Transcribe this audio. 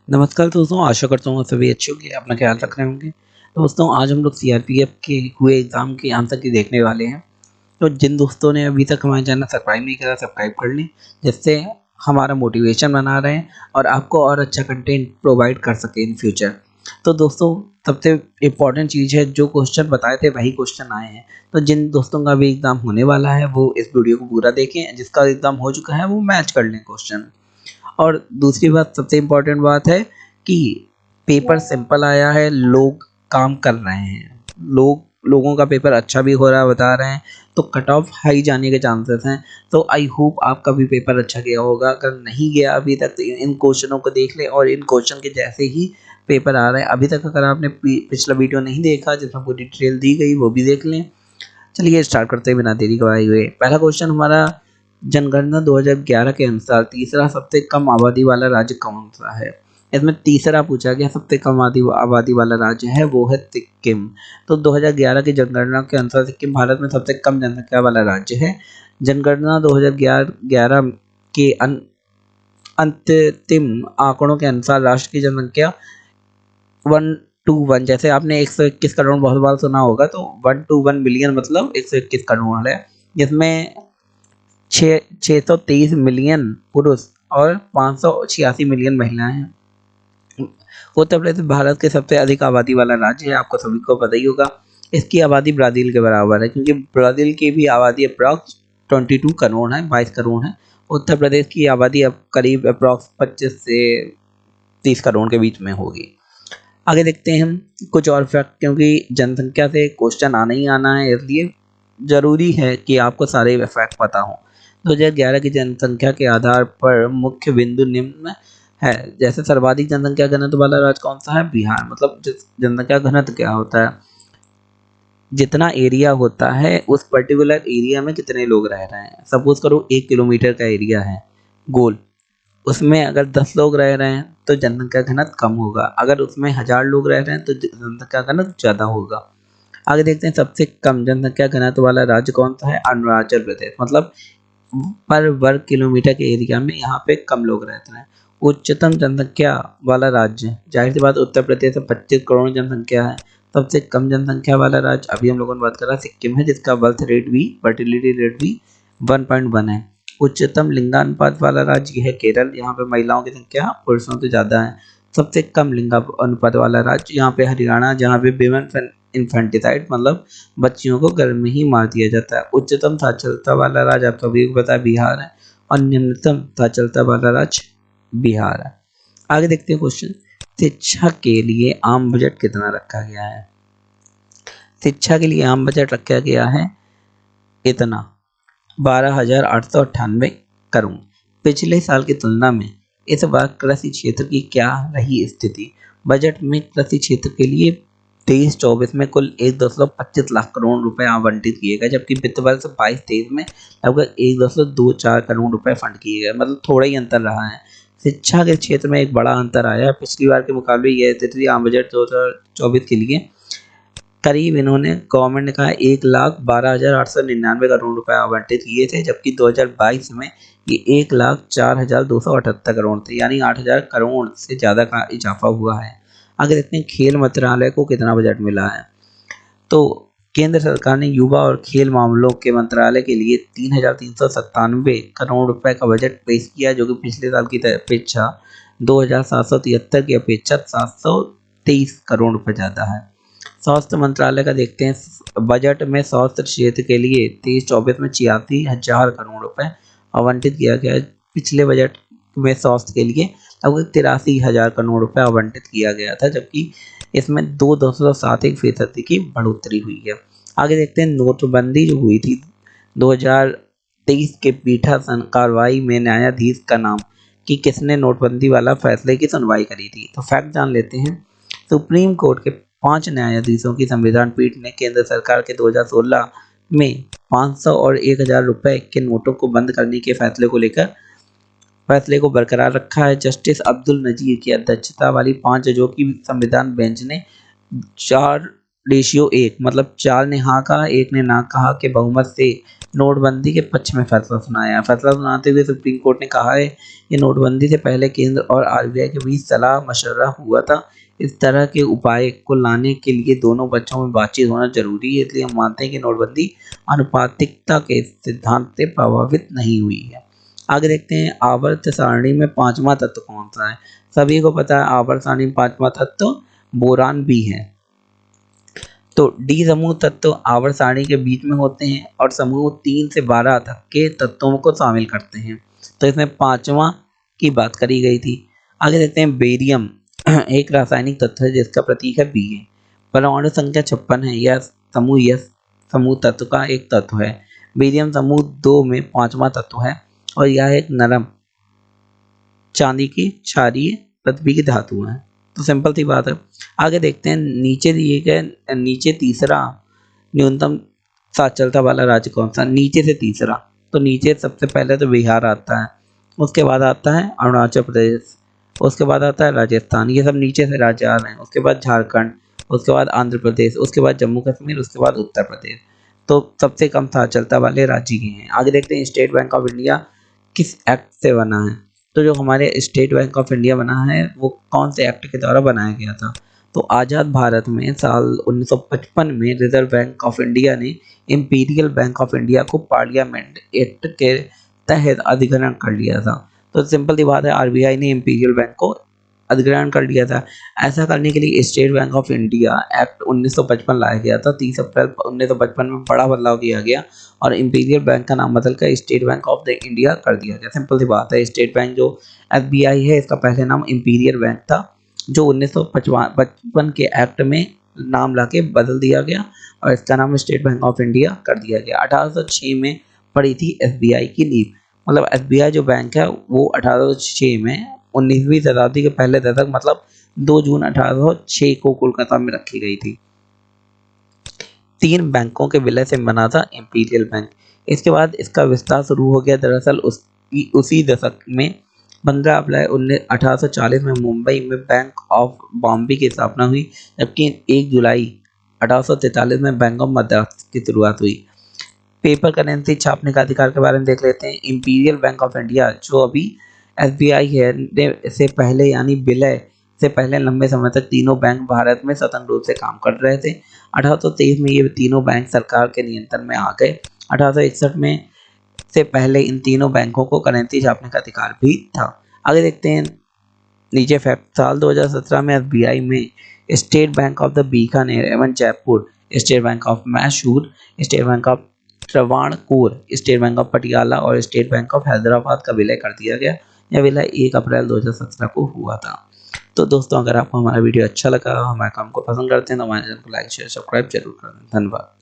नमस्कार दोस्तों, आशा करता हूँ सभी अच्छे होंगे, अपना ख्याल रख रहे होंगे। दोस्तों आज हम लोग सीआरपीएफ के हुए एग्ज़ाम के आंसर की देखने वाले हैं। तो जिन दोस्तों ने अभी तक हमारा चैनल सब्सक्राइब नहीं करा, सब्सक्राइब कर लें, जिससे हमारा मोटिवेशन बना रहे और आपको और अच्छा कंटेंट प्रोवाइड कर सके इन फ्यूचर। तो दोस्तों सबसे इम्पोर्टेंट चीज़ है, जो क्वेश्चन बताए थे वही क्वेश्चन आए हैं। तो जिन दोस्तों का भी एग्ज़ाम होने वाला है वो इस वीडियो को पूरा देखें, जिसका एग्ज़ाम हो चुका है वो मैच कर लें क्वेश्चन। और दूसरी बात, सबसे इम्पोर्टेंट बात है कि पेपर सिंपल आया है, लोग काम कर रहे हैं, लोगों का पेपर अच्छा भी हो रहा है बता रहे हैं, तो कट ऑफ हाई जाने के चांसेस हैं। तो आई होप आपका भी पेपर अच्छा गया होगा। अगर नहीं गया अभी तक तो इन क्वेश्चनों को देख लें और इन क्वेश्चन के जैसे ही पेपर आ रहे हैं। अभी तक अगर आपने पिछला वीडियो नहीं देखा जिसमें पूरी डिटेल दी गई, वो भी देख लें। चलिए स्टार्ट करते हैं बिना देरी गवाए हुए। पहला क्वेश्चन हमारा, जनगणना 2011 के अनुसार तीसरा सबसे कम आबादी वाला राज्य कौन सा है। इसमें तीसरा पूछा गया सबसे कम आबादी वाला राज्य है, वो है सिक्किम। तो 2011 की जनगणना के अनुसार सिक्किम भारत में सबसे कम जनसंख्या वाला राज्य है। जनगणना 2011 के अंतिम आंकड़ों के अनुसार राष्ट्र की जनसंख्या 1 to 1, जैसे आपने 121 करोड़ बहुत बार सुना होगा, तो 1 to 1 बिलियन मतलब 121 करोड़ है, जिसमें 623 मिलियन पुरुष और 586 मिलियन महिलाएं हैं। उत्तर प्रदेश भारत के सबसे अधिक आबादी वाला राज्य है, आपको सभी को पता ही होगा। इसकी आबादी ब्राज़ील के बराबर है, क्योंकि ब्राज़ील की भी आबादी अप्रॉक्स 22 करोड़ है, 22 करोड़ है। उत्तर प्रदेश की आबादी अब करीब अप्रॉक्स 25 से 30 करोड़ के बीच में होगी। आगे देखते हैं हम कुछ और फैक्ट, क्योंकि जनसंख्या से क्वेश्चन आना ही आना है, इसलिए ज़रूरी है कि आपको सारे फैक्ट पता हों। 2011 की जनसंख्या के आधार पर मुख्य बिंदु निम्न है। जैसे सर्वाधिक जनसंख्या घनत्व वाला राज्य कौन सा है, बिहार। मतलब जनसंख्या घनत्व क्या होता है, जितना एरिया होता है उस पर्टिकुलर एरिया में कितने लोग रह रहे हैं। सपोज करो 1 किलोमीटर का एरिया है गोल, उसमें अगर 10 लोग रह रहे हैं तो जनसंख्या घनत्व कम होगा, अगर उसमें 1000 लोग रह रहे हैं तो जनसंख्या घनत्व ज़्यादा होगा। आगे देखते हैं सबसे कम जनसंख्या घनत्व वाला राज्य कौन सा है, अरुणाचल प्रदेश। मतलब पर वर्ग किलोमीटर के एरिया में यहाँ पे कम लोग रहते हैं। उच्चतम जनसंख्या वाला राज्य, जाहिर सी बात उत्तर प्रदेश में 25 करोड़ जनसंख्या है। सबसे कम जनसंख्या वाला राज्य अभी हम लोगों ने बात करा सिक्किम है, जिसका बर्थ रेट भी, फर्टिलिटी रेट भी 1.1 है। उच्चतम लिंगानुपात वाला राज्य है केरल, यहाँ पे महिलाओं की संख्या पुरुषों से ज़्यादा है। सबसे कम लिंगानुपात वाला राज्य यहाँ पे हरियाणा, जहाँ पे विमेन इन्फेंटिसाइड मतलब बच्चियों को गर्भ में ही मार दिया जाता है। उच्चतम साक्षरता वाला राज्य आप सभी को पता है बिहार है, और निम्नतम साक्षरता वाला राज्य बिहार है। आगे देखते हैं क्वेश्चन, शिक्षा के लिए आम बजट कितना रखा गया है। शिक्षा के लिए आम बजट रखा गया है इतना, 12,898 करोड़। पिछले साल की तुलना में इस बार कृषि क्षेत्र की क्या रही स्थिति। बजट में कृषि क्षेत्र के लिए 23-24 में कुल 1.25 लाख करोड़ रुपए आवंटित किए गए, जबकि वित्त वर्ष 22-23 में लगभग 1.24 करोड़ रुपए फंड किए गए। मतलब थोड़ा ही अंतर रहा है। शिक्षा के क्षेत्र में एक बड़ा अंतर आया है, पिछली बार के मुकाबले यह स्थिति आम बजट 2024 के लिए करीब इन्होंने गवर्नमेंट ने कहा 1,12,899 करोड़ रुपए आवंटित किए थे, जबकि 2022 में ये 1,04,278 करोड़ थे, यानी 8,000 करोड़ से ज़्यादा का इजाफा हुआ है। आगे देखते हैं खेल मंत्रालय को कितना बजट मिला है। तो केंद्र सरकार ने युवा और खेल मामलों के मंत्रालय के लिए 3,397 करोड़ रुपए का बजट पेश किया, जो कि पिछले साल की अपेक्षा 2,773 की अपेक्षा 723 करोड़ रुपए ज़्यादा है। स्वास्थ्य मंत्रालय का देखते हैं, बजट में स्वास्थ्य क्षेत्र के लिए 23-24 में 86,000 करोड़ रुपए आवंटित किया गया है। पिछले बजट में स्वास्थ्य के लिए लगभग 83,000 करोड़ रुपए आवंटित किया गया था, जबकि इसमें 2.71% की बढ़ोतरी हुई है। आगे देखते हैं नोटबंदी जो हुई थी 2023 के पीठासन कार्रवाई में न्यायाधीश का नाम, कि किसने नोटबंदी वाला फैसले की सुनवाई करी थी। तो फैक्ट जान लेते हैं। सुप्रीम कोर्ट के 5 न्यायाधीशों की संविधान पीठ ने केंद्र सरकार के 2016 में 500 और 1,000 रुपए के नोटों को बंद करने के फैसले को बरकरार रखा है। जस्टिस अब्दुल नजीर की अध्यक्षता वाली 5 जजों की संविधान बेंच ने 4:1 मतलब 4 ने हाँ कहा, 1 ने ना कहा के बहुमत से नोटबंदी के पक्ष में फैसला सुनाया। फैसला सुनाते हुए सुप्रीम कोर्ट ने कहा है कि नोटबंदी से पहले केंद्र और आरबीआई के बीच सलाह मशवरा हुआ था। इस तरह के उपाय को लाने के लिए दोनों पक्षों में बातचीत होना जरूरी है, इसलिए हम मानते हैं कि नोटबंदी आनुपातिकता के सिद्धांत से प्रभावित नहीं हुई है। आगे देखते हैं आवर्त सारणी में पांचवा तत्व कौन सा है। सभी को पता है आवर्त सारणी में पांचवा तत्व बोरान भी है। तो डी समूह तत्व आवर्त सारणी के बीच में होते हैं और समूह 3 से 12 तक के तत्वों को शामिल करते हैं। तो इसमें पांचवा की बात करी गई थी। आगे देखते हैं बेरियम एक रासायनिक तत्व है जिसका प्रतीक है Ba। परमाणु संख्या 56 है। यह समूह यस समूह तत्व का एक तत्व है। बेरियम समूह 2 में पांचवा तत्व है और यह एक नरम चांदी की क्षारीय पृथ्वी की धातु है। तो सिंपल सी बात है। आगे देखते हैं नीचे दिए गए नीचे तीसरा न्यूनतम साक्षरता वाला राज्य कौन सा। नीचे से तीसरा, तो नीचे सबसे पहले तो बिहार आता है, उसके बाद आता है अरुणाचल प्रदेश, उसके बाद आता है राजस्थान। ये सब नीचे से राज्य आ रहे हैं। उसके बाद झारखंड, उसके बाद आंध्र प्रदेश, उसके बाद जम्मू कश्मीर, उसके बाद उत्तर प्रदेश। तो सबसे कम साक्षरता वाले राज्य ये हैं। आगे देखते हैं स्टेट बैंक ऑफ इंडिया किस एक्ट से बना है। तो जो हमारे स्टेट बैंक ऑफ इंडिया बना है वो कौन से एक्ट के द्वारा बनाया गया था। तो आज़ाद भारत में साल 1955 में रिजर्व बैंक ऑफ इंडिया ने इंपीरियल बैंक ऑफ इंडिया को पार्लियामेंट एक्ट के तहत अधिग्रहण कर लिया था। तो सिंपल सी बात है, आरबीआई ने इंपीरियल बैंक को अधिग्रहण कर लिया था। ऐसा करने के लिए state Bank of India act 1955 लाया गया था। 30 अप्रैल 1955 में बड़ा बदलाव किया गया और इंपीरियल बैंक का नाम बदलकर state Bank of the India कर दिया गया। सिंपल सी बात है। स्टेट बैंक जो एसबीआई है इसका पहले नाम इंपीरियल बैंक था, जो 1955 के एक्ट में नाम लाके बदल दिया गया और इसका नाम स्टेट बैंक ऑफ इंडिया कर दिया गया। 1806 में पड़ी थी एसबीआई की नींव। मतलब एसबीआई जो बैंक है वो 1806 में 19वीं शताब्दी के पहले दशक मतलब 2 जून 1806 को कोलकाता में रखी गई थी। 3 बैंकों के विलय से बना था इंपीरियल बैंक। इसके बाद इसका विस्तार शुरू हो गया। दरअसल उसी दशक में 15 अप्रैल 1840 में मुंबई में बैंक ऑफ बॉम्बे की स्थापना हुई, जबकि 1 जुलाई 1843 में बैंक ऑफ मद्रास की शुरुआत हुई। पेपर करेंसी छापने का अधिकार के बारे में देख लेते हैं। इंपीरियल बैंक ऑफ इंडिया जो अभी एसबीआई है से पहले यानी विलय से पहले लंबे समय तक तीनों बैंक भारत में स्वतंत्र रूप से काम कर रहे थे। 1823 में ये तीनों बैंक सरकार के नियंत्रण में आ गए। 1861 में से पहले इन तीनों बैंकों को करेंसी छापने का अधिकार भी था। आगे देखते हैं नीचे फैक्ट। साल 2017 में एसबीआई में State Bank of the Bikaner एवं Jaipur, State Bank of Mysore, State Bank of Travancore, State Bank of Patiala और स्टेट बैंक ऑफ हैदराबाद का विलय कर दिया गया। यह विलय 1 अप्रैल 2017 को हुआ था। तो दोस्तों अगर आपको हमारा वीडियो अच्छा लगा, हमारे काम को पसंद करते हैं तो हमारे चैनल को लाइक शेयर सब्सक्राइब जरूर कर दें। धन्यवाद।